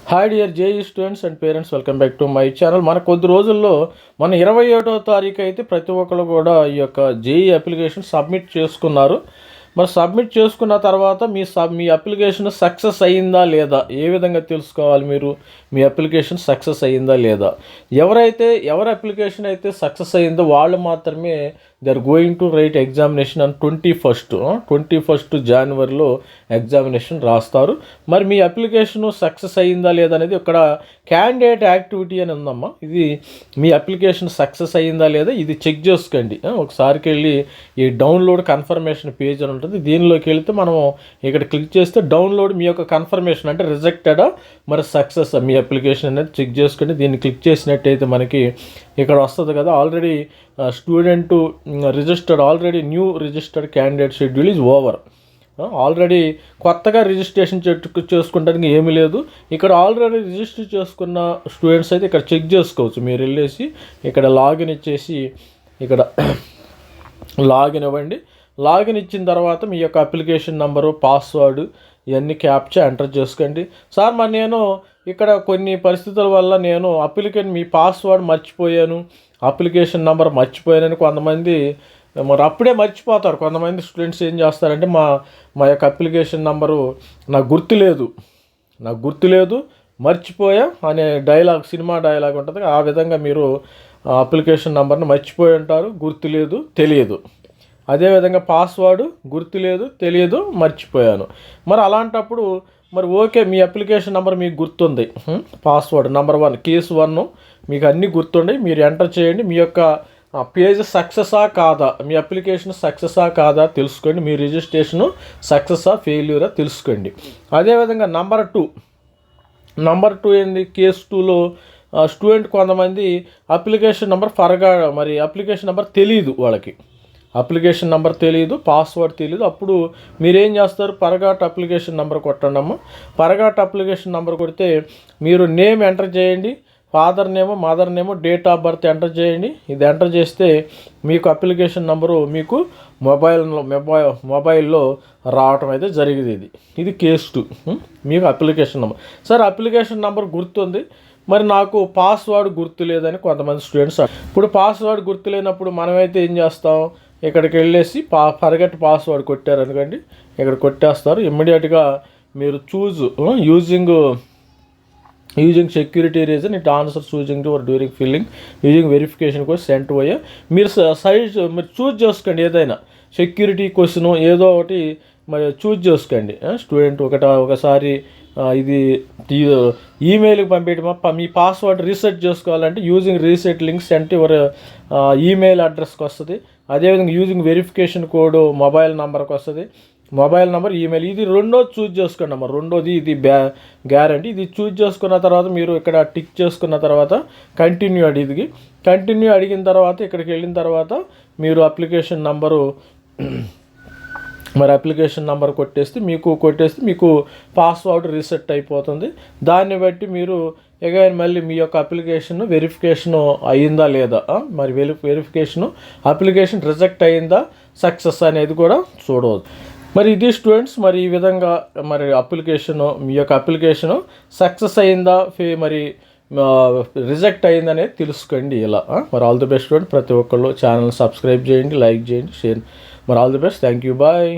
Hi dear JEE students and parents, welcome back to my channel. మన కొద్ది రోజుల్లో మన 21వ తారీఖు అయితే ప్రతి ఒక్కరు కూడా ఈ యొక్క జేఈ అప్లికేషన్ సబ్మిట్ చేసుకున్నారు. మరి సబ్మిట్ చేసుకున్న తర్వాత మీ అప్లికేషన్ సక్సెస్ అయ్యిందా లేదా, ఏ విధంగా తెలుసుకోవాలి మీరు మీ అప్లికేషన్ సక్సెస్ అయ్యిందా లేదా? ఎవరి అప్లికేషన్ అయితే సక్సెస్ అయ్యిందో వాళ్ళు మాత్రమే they are going to write examination అని 21 జనవరిలో ఎగ్జామినేషన్ రాస్తారు. మరి మీ అప్లికేషను సక్సెస్ అయ్యిందా లేదా అనేది ఇక్కడ క్యాండిడేట్ యాక్టివిటీ అని ఉందమ్మా. ఇది మీ అప్లికేషన్ సక్సెస్ అయ్యిందా లేదా ఇది చెక్ చేసుకోండి. ఒకసారికి వెళ్ళి ఈ డౌన్లోడ్ కన్ఫర్మేషన్ పేజ్ అని ఉంటుంది, దీనిలోకి వెళితే మనం ఇక్కడ క్లిక్ చేస్తే డౌన్లోడ్ మీ యొక్క కన్ఫర్మేషన్ అంటే రిజెక్టెడా మరి సక్సెస్ మీ అప్లికేషన్ అనేది చెక్ చేసుకోండి. దీన్ని క్లిక్ చేసినట్టయితే మనకి ఇక్కడ వస్తుంది కదా, already student already knew registered candidate schedule is over. Already కొత్తగా రిజిస్ట్రేషన్ చేసుకుంటానికి ఏమీ లేదు. ఇక్కడ ఆల్రెడీ రిజిస్టర్ చేసుకున్న స్టూడెంట్స్ అయితే ఇక్కడ చెక్ చేసుకోవచ్చు. మీరు వెళ్ళేసి ఇక్కడ లాగిన్ ఇచ్చేసి ఇక్కడ లాగిన్ ఇవ్వండి. లాగిన్ ఇచ్చిన తర్వాత మీ యొక్క అప్లికేషన్ నెంబరు, పాస్వర్డ్ ఇవన్నీ క్యాప్చా ఎంటర్ చేసుకోండి. సార్ మరి నేను ఇక్కడ కొన్ని పరిస్థితుల వల్ల నేను మీ పాస్వర్డ్ మర్చిపోయాను, అప్లికేషన్ నెంబర్ మర్చిపోయానని కొంతమంది మరి అప్పుడే మర్చిపోతారు. కొంతమంది స్టూడెంట్స్ ఏం చేస్తారంటే మా యొక్క అప్లికేషన్ నెంబరు నాకు గుర్తులేదు మర్చిపోయా అనే డైలాగ్, సినిమా డైలాగ్ ఉంటుంది. ఆ విధంగా మీరు అప్లికేషన్ నెంబర్ని మర్చిపోయి ఉంటారు, గుర్తులేదు, తెలియదు. అదేవిధంగా పాస్వర్డ్ గుర్తులేదు, తెలియదు, మర్చిపోయాను. మరి అలాంటప్పుడు మరి ఓకే, మీ అప్లికేషన్ నెంబర్ మీకు గుర్తుంది, పాస్వర్డ్ నెంబర్ 1 కేసు 1 మీకు అన్నీ గుర్తుండి మీరు ఎంటర్ చేయండి. మీ యొక్క పేజ్ సక్సెసా కాదా, మీ అప్లికేషన్ సక్సెసా కాదా తెలుసుకోండి. మీ రిజిస్ట్రేషను సక్సెసా ఫెయిల్యూరా తెలుసుకోండి. అదేవిధంగా నెంబర్ 2 ఏంది, కేసు 2లో స్టూడెంట్ కొంతమంది అప్లికేషన్ నెంబర్ అప్లికేషన్ నెంబర్ తెలియదు, వాళ్ళకి అప్లికేషన్ నెంబర్ తెలియదు, పాస్వర్డ్ తెలియదు. అప్పుడు మీరేం చేస్తారు, పరగాట్ అప్లికేషన్ నెంబర్ కొట్టండి అమ్మ. పరగాట్ అప్లికేషన్ నెంబర్ కొడితే మీరు నేమ్ ఎంటర్ చేయండి, ఫాదర్ నేమో మదర్ నేమో డేట్ ఆఫ్ బర్త్ ఎంటర్ చేయండి. ఇది ఎంటర్ చేస్తే మీకు అప్లికేషన్ నెంబరు మీకు మొబైల్లో రావటం అయితే జరిగింది. ఇది కేస్ 2 మీకు application number. Sir application number గుర్తుంది, మరి నాకు పాస్వర్డ్ గుర్తు లేదని కొంతమంది స్టూడెంట్స్. ఇప్పుడు పాస్వర్డ్ గుర్తు లేనప్పుడు మనమైతే ఏం చేస్తాం, ఇక్కడికి వెళ్ళేసి ఫర్గెట్ పాస్వర్డ్ కొట్టారనుకోండి, ఇక్కడ కొట్టేస్తారు. ఇమ్మీడియట్గా మీరు using security reason it answer choosing to during filling using verification కోసం సెంట్ పోయా మీరు మీరు చూజ్ చేసుకోండి. ఏదైనా సెక్యూరిటీ క్వశ్చన్ ఏదో ఒకటి మరి చూజ్ చేసుకోండి. స్టూడెంట్ ఒకసారి ఇది ఈమెయిల్కి పంపించమా, మీ పాస్వర్డ్ రీసెట్ చేసుకోవాలంటే using reset link cent your email అడ్రస్కి వస్తుంది. అదేవిధంగా యూజింగ్ వెరిఫికేషన్ కోడ్ మొబైల్ నెంబర్కి వస్తుంది, మొబైల్ నెంబర్, ఈమెయిల్. ఇది రెండోది చూజ్ చేసుకోండి అమ్మ. రెండోది ఇది గ్యారంటీ. ఇది చూజ్ చేసుకున్న తర్వాత మీరు ఇక్కడ టిక్ చేసుకున్న తర్వాత కంటిన్యూ అడిగిన తర్వాత ఇక్కడికి వెళ్ళిన తర్వాత మీరు అప్లికేషన్ నెంబర్ కొట్టేస్తే మీకు పాస్వర్డ్ రీసెట్ అయిపోతుంది. దాన్ని బట్టి మీరు అగైన్ మళ్ళీ మీ యొక్క వెరిఫికేషన్ అయ్యిందా లేదా, మరి అప్లికేషన్ రిజెక్ట్ అయ్యిందా సక్సెస్ అనేది కూడా చూడవచ్చు. మరి ఇది స్టూడెంట్స్, మరి ఈ విధంగా మీ యొక్క అప్లికేషను సక్సెస్ అయ్యిందా రిజెక్ట్ అయ్యిందనేది తెలుసుకోండి ఇలా. మరి ఆల్ ది బెస్ట్ స్టూడెంట్. ప్రతి ఒక్కళ్ళు ఛానల్ సబ్స్క్రైబ్ చేయండి, లైక్ చేయండి, షేర్. మరి all the best. Thank you, bye.